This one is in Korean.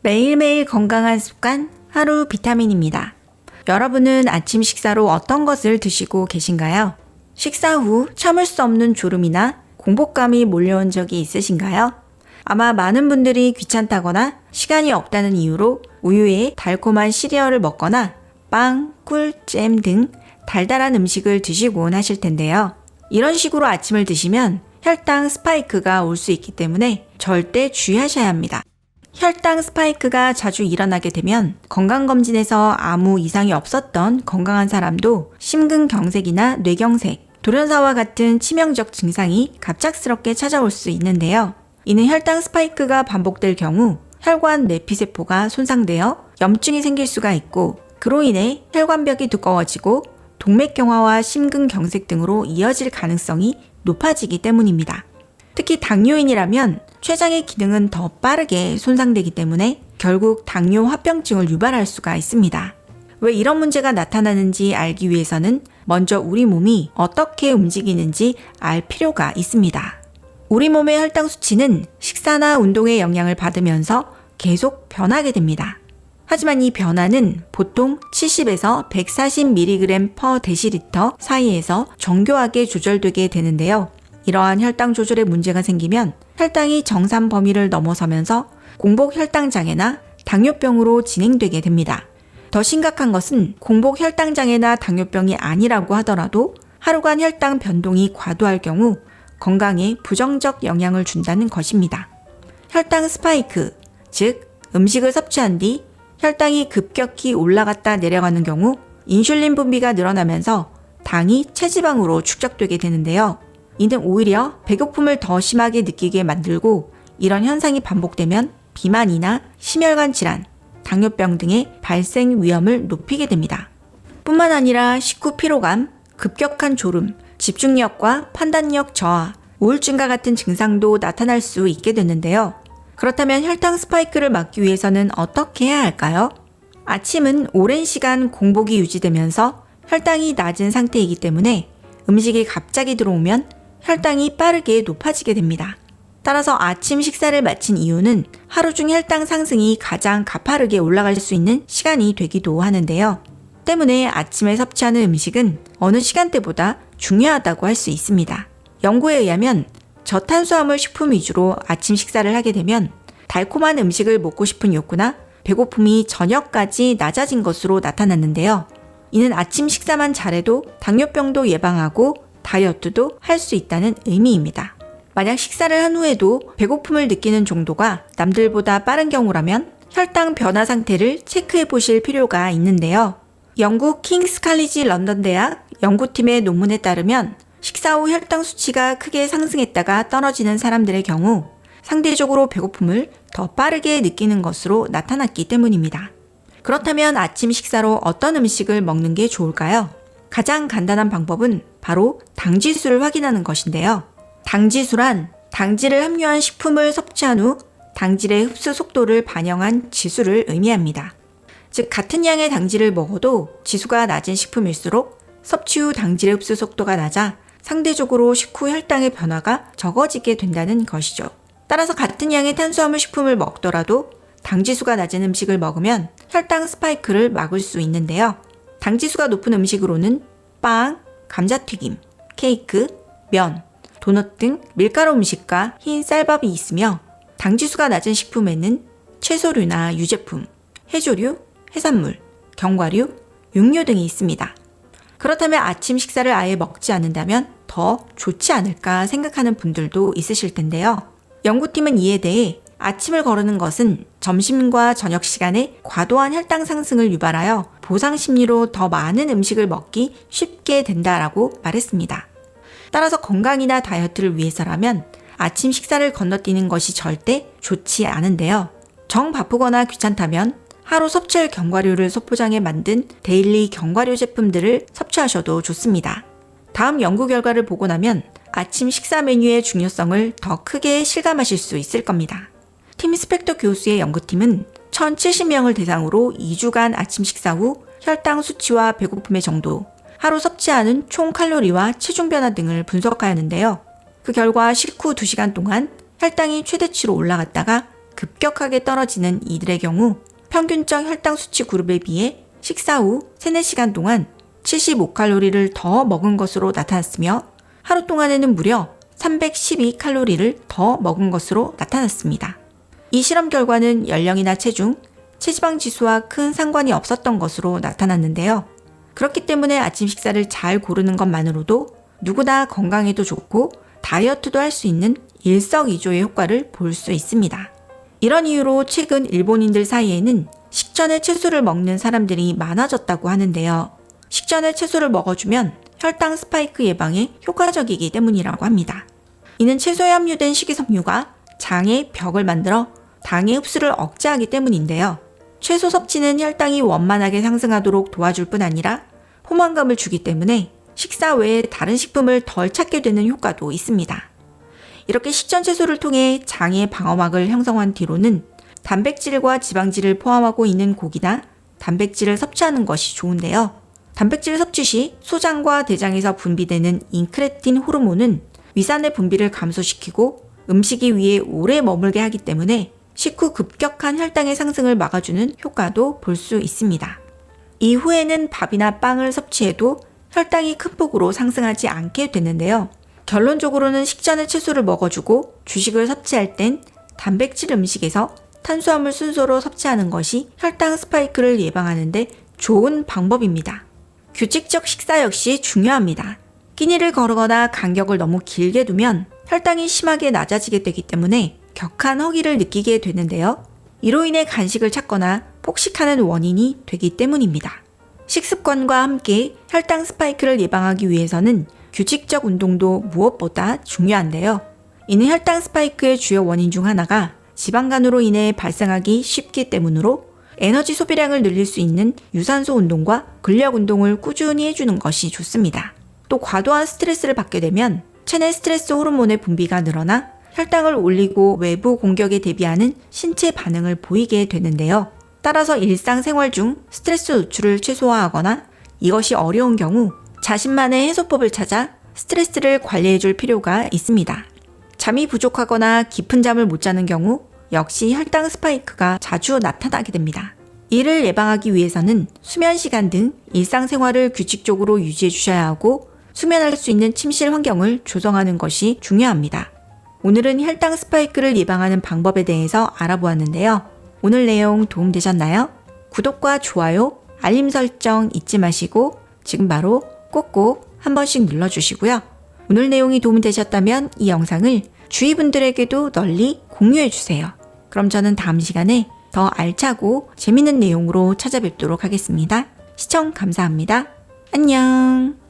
매일매일 건강한 습관, 하루 비타민입니다. 여러분은 아침 식사로 어떤 것을 드시고 계신가요? 식사 후 참을 수 없는 졸음이나 공복감이 몰려온 적이 있으신가요? 아마 많은 분들이 귀찮다거나 시간이 없다는 이유로 우유에 달콤한 시리얼을 먹거나 빵, 꿀, 잼 등 달달한 음식을 드시곤 하실 텐데요. 이런 식으로 아침을 드시면 혈당 스파이크가 올 수 있기 때문에 절대 주의하셔야 합니다. 혈당 스파이크가 자주 일어나게 되면 건강검진에서 아무 이상이 없었던 건강한 사람도 심근경색이나 뇌경색, 돌연사와 같은 치명적 증상이 갑작스럽게 찾아올 수 있는데요. 이는 혈당 스파이크가 반복될 경우 혈관 내피세포가 손상되어 염증이 생길 수가 있고, 그로 인해 혈관벽이 두꺼워지고 동맥경화와 심근경색 등으로 이어질 가능성이 높아지기 때문입니다. 특히 당뇨인이라면 췌장의 기능은 더 빠르게 손상되기 때문에 결국 당뇨 합병증을 유발할 수가 있습니다. 왜 이런 문제가 나타나는지 알기 위해서는 먼저 우리 몸이 어떻게 움직이는지 알 필요가 있습니다. 우리 몸의 혈당 수치는 식사나 운동의 영향을 받으면서 계속 변하게 됩니다. 하지만 이 변화는 보통 70에서 140mg/dL 사이에서 정교하게 조절되게 되는데요. 이러한 혈당 조절에 문제가 생기면 혈당이 정상 범위를 넘어서면서 공복 혈당장애나 당뇨병으로 진행되게 됩니다. 더 심각한 것은 공복 혈당장애나 당뇨병이 아니라고 하더라도 하루간 혈당 변동이 과도할 경우 건강에 부정적 영향을 준다는 것입니다. 혈당 스파이크, 즉 음식을 섭취한 뒤 혈당이 급격히 올라갔다 내려가는 경우 인슐린 분비가 늘어나면서 당이 체지방으로 축적되게 되는데요. 이는 오히려 배고픔을 더 심하게 느끼게 만들고, 이런 현상이 반복되면 비만이나 심혈관 질환, 당뇨병 등의 발생 위험을 높이게 됩니다. 뿐만 아니라 식후 피로감, 급격한 졸음, 집중력과 판단력 저하, 우울증과 같은 증상도 나타날 수 있게 되는데요. 그렇다면 혈당 스파이크를 막기 위해서는 어떻게 해야 할까요? 아침은 오랜 시간 공복이 유지되면서 혈당이 낮은 상태이기 때문에 음식이 갑자기 들어오면 혈당이 빠르게 높아지게 됩니다. 따라서 아침 식사를 마친 이후는 하루 중 혈당 상승이 가장 가파르게 올라갈 수 있는 시간이 되기도 하는데요. 때문에 아침에 섭취하는 음식은 어느 시간대보다 중요하다고 할 수 있습니다. 연구에 의하면 저탄수화물 식품 위주로 아침 식사를 하게 되면 달콤한 음식을 먹고 싶은 욕구나 배고픔이 저녁까지 낮아진 것으로 나타났는데요. 이는 아침 식사만 잘해도 당뇨병도 예방하고 다이어트도 할 수 있다는 의미입니다. 만약 식사를 한 후에도 배고픔을 느끼는 정도가 남들보다 빠른 경우라면 혈당 변화 상태를 체크해 보실 필요가 있는데요. 영국 킹스 칼리지 런던 대학 연구팀의 논문에 따르면 식사 후 혈당 수치가 크게 상승했다가 떨어지는 사람들의 경우 상대적으로 배고픔을 더 빠르게 느끼는 것으로 나타났기 때문입니다. 그렇다면 아침 식사로 어떤 음식을 먹는 게 좋을까요? 가장 간단한 방법은 바로 당지수를 확인하는 것인데요. 당지수란 당질을 함유한 식품을 섭취한 후 당질의 흡수 속도를 반영한 지수를 의미합니다. 즉 같은 양의 당질을 먹어도 지수가 낮은 식품일수록 섭취 후 당질의 흡수 속도가 낮아 상대적으로 식후 혈당의 변화가 적어지게 된다는 것이죠. 따라서 같은 양의 탄수화물 식품을 먹더라도 당지수가 낮은 음식을 먹으면 혈당 스파이크를 막을 수 있는데요. 당지수가 높은 음식으로는 빵, 감자튀김, 케이크, 면, 도넛 등 밀가루 음식과 흰 쌀밥이 있으며, 당지수가 낮은 식품에는 채소류나 유제품, 해조류, 해산물, 견과류, 육류 등이 있습니다. 그렇다면 아침 식사를 아예 먹지 않는다면 더 좋지 않을까 생각하는 분들도 있으실 텐데요. 연구팀은 이에 대해 아침을 거르는 것은 점심과 저녁 시간에 과도한 혈당 상승을 유발하여 보상 심리로 더 많은 음식을 먹기 쉽게 된다라고 말했습니다. 따라서 건강이나 다이어트를 위해서라면 아침 식사를 건너뛰는 것이 절대 좋지 않은데요. 정 바쁘거나 귀찮다면 하루 섭취할 견과류를 소포장해 만든 데일리 견과류 제품들을 섭취하셔도 좋습니다. 다음 연구 결과를 보고 나면 아침 식사 메뉴의 중요성을 더 크게 실감하실 수 있을 겁니다. 팀 스펙터 교수의 연구팀은 1,070명을 대상으로 2주간 아침 식사 후 혈당 수치와 배고픔의 정도, 하루 섭취하는 총 칼로리와 체중 변화 등을 분석하였는데요. 그 결과 식후 2시간 동안 혈당이 최대치로 올라갔다가 급격하게 떨어지는 이들의 경우 평균적 혈당 수치 그룹에 비해 식사 후 3-4시간 동안 75칼로리를 더 먹은 것으로 나타났으며 하루 동안에는 무려 312칼로리를 더 먹은 것으로 나타났습니다. 이 실험 결과는 연령이나 체중, 체지방 지수와 큰 상관이 없었던 것으로 나타났는데요. 그렇기 때문에 아침 식사를 잘 고르는 것만으로도 누구나 건강에도 좋고 다이어트도 할 수 있는 일석이조의 효과를 볼 수 있습니다. 이런 이유로 최근 일본인들 사이에는 식전에 채소를 먹는 사람들이 많아졌다고 하는데요. 식전에 채소를 먹어주면 혈당 스파이크 예방에 효과적이기 때문이라고 합니다. 이는 채소에 함유된 식이섬유가 장의 벽을 만들어 당의 흡수를 억제하기 때문인데요. 채소 섭취는 혈당이 원만하게 상승하도록 도와줄 뿐 아니라 포만감을 주기 때문에 식사 외에 다른 식품을 덜 찾게 되는 효과도 있습니다. 이렇게 식전 채소를 통해 장의 방어막을 형성한 뒤로는 단백질과 지방질을 포함하고 있는 고기나 단백질을 섭취하는 것이 좋은데요. 단백질 섭취 시 소장과 대장에서 분비되는 인크레틴 호르몬은 위산의 분비를 감소시키고 음식이 위에 오래 머물게 하기 때문에 식후 급격한 혈당의 상승을 막아주는 효과도 볼 수 있습니다. 이후에는 밥이나 빵을 섭취해도 혈당이 큰 폭으로 상승하지 않게 되는데요. 결론적으로는 식전에 채소를 먹어주고 주식을 섭취할 땐 단백질 음식에서 탄수화물 순서로 섭취하는 것이 혈당 스파이크를 예방하는 데 좋은 방법입니다. 규칙적 식사 역시 중요합니다. 끼니를 거르거나 간격을 너무 길게 두면 혈당이 심하게 낮아지게 되기 때문에 격한 허기를 느끼게 되는데요. 이로 인해 간식을 찾거나 폭식하는 원인이 되기 때문입니다. 식습관과 함께 혈당 스파이크를 예방하기 위해서는 규칙적 운동도 무엇보다 중요한데요. 이는 혈당 스파이크의 주요 원인 중 하나가 지방간으로 인해 발생하기 쉽기 때문으로 에너지 소비량을 늘릴 수 있는 유산소 운동과 근력 운동을 꾸준히 해주는 것이 좋습니다. 또 과도한 스트레스를 받게 되면 체내 스트레스 호르몬의 분비가 늘어나 혈당을 올리고 외부 공격에 대비하는 신체 반응을 보이게 되는데요. 따라서 일상생활 중 스트레스 노출을 최소화하거나 이것이 어려운 경우 자신만의 해소법을 찾아 스트레스를 관리해줄 필요가 있습니다. 잠이 부족하거나 깊은 잠을 못 자는 경우 역시 혈당 스파이크가 자주 나타나게 됩니다. 이를 예방하기 위해서는 수면 시간 등 일상생활을 규칙적으로 유지해 주셔야 하고 수면할 수 있는 침실 환경을 조성하는 것이 중요합니다. 오늘은 혈당 스파이크를 예방하는 방법에 대해서 알아보았는데요. 오늘 내용 도움되셨나요? 구독과 좋아요, 알림 설정 잊지 마시고 지금 바로 꼭꼭 한 번씩 눌러주시고요. 오늘 내용이 도움이 되셨다면 이 영상을 주위 분들에게도 널리 공유해주세요. 그럼 저는 다음 시간에 더 알차고 재밌는 내용으로 찾아뵙도록 하겠습니다. 시청 감사합니다. 안녕.